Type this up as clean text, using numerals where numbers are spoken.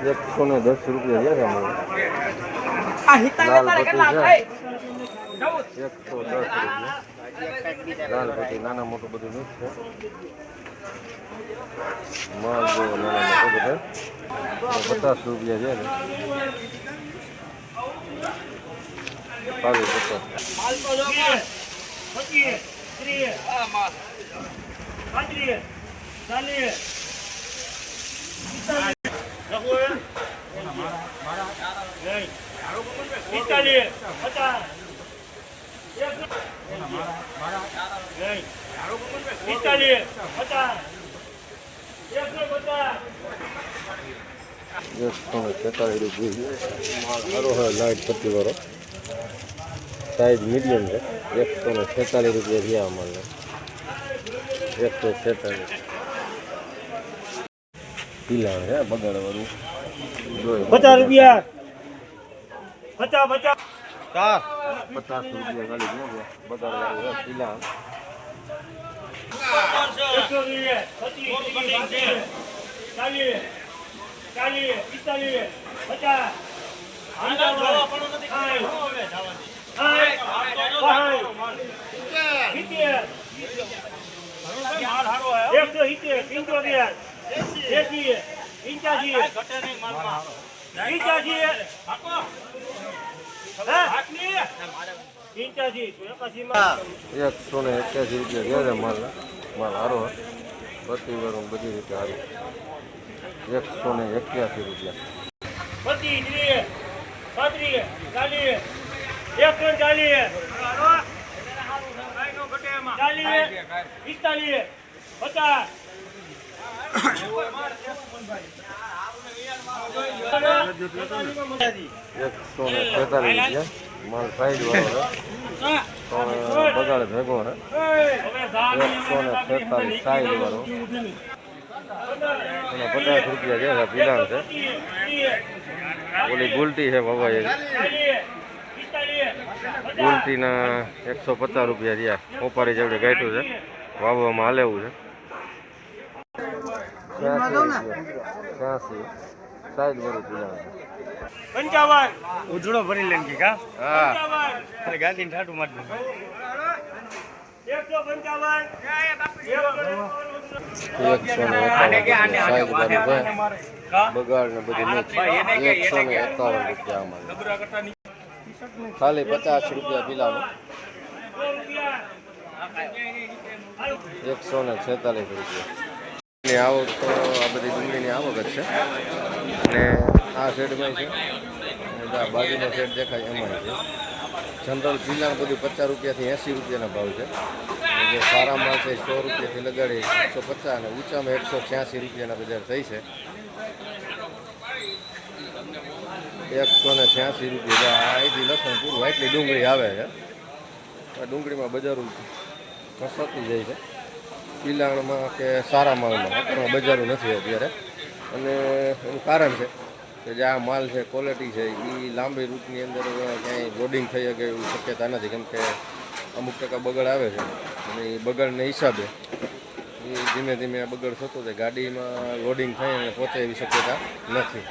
110 રૂપિયા છે અમારે. લાલ પટ્ટી છે 110 રૂપિયા. લાલ પટ્ટી નાના મોટું બધું મિક્સ છે. માલ જો નાના મોટું બધું 50 રૂપિયા છે ને. 143 રૂપિયા. માલ સારો હોય લાઈટ પટ્ટી વાળો. સાઈઝ મીડિયમ છે. 146 રૂપિયા થયા અમારે. 146 પીલા છે બગાડ વાળું. 50 રૂપિયા. 50 રૂપિયા ખાલી બગાડ વાળું પીલા. 181 રૂપિયા છે માલ. માલ સારો બત્તી વાળું બધી રીતે સારું. 181 રૂપિયા. 146 રૂપિયા. માલ સાઈડ વાળો બગાડ ભેગો ને. 146 સાઈડ વાળો. 50 રૂપિયા છે પીલાણ છે. ઓલી ગુલટી છે બાબા. ગુલટીના 150 રૂપિયા થયા. ઓપારી જેવડે ગાંઠું છે. વાવવામાં હાલેવું છે. 86 સાઈડ વાળું પીલાણ છે. 55 ઉજળો ભરી લેન કે કા. હા અરે ગાદી ઠાટું માર દે. 151 બગાડ ને બધી 151 રૂપિયા અમારે. ખાલી 50 રૂપિયા પીલાનું. 146 રૂપિયા આવક. તો આ બધી ડુંગળીની આવક જ છે. અને આ શેડમાં છે. આ બાજુનો શેડ દેખાય એમાં છે. જનરલ પીલાણ બધું 50 રૂપિયાથી 80 રૂપિયાના ભાવ છે. જે સારા માલ છે 100 રૂપિયાથી લગાડી 150 અને ઊંચામાં 186 રૂપિયાના બજાર થઈ છે. 186 રૂપિયા. અહીંથી લસણ પૂરું એટલી ડુંગળી આવે છે. આ ડુંગળીમાં બજારું ઘસતી જાય છે. પીલાણમાં કે સારા માલમાં અત્યારમાં બજારું નથી અત્યારે. અને એનું કારણ છે કે જે આ માલ છે ક્વોલિટી છે એ લાંબી રૂટની અંદર ક્યાંય લોડિંગ થઈ શકે એવી શક્યતા નથી. કેમ કે અમુક ટકા બગડ આવે છે અને એ બગડને હિસાબે એ ધીમે ધીમે આ બગડ થતો જાય. ગાડીમાં લોડિંગ થાય અને પહોંચે એવી શક્યતા નથી.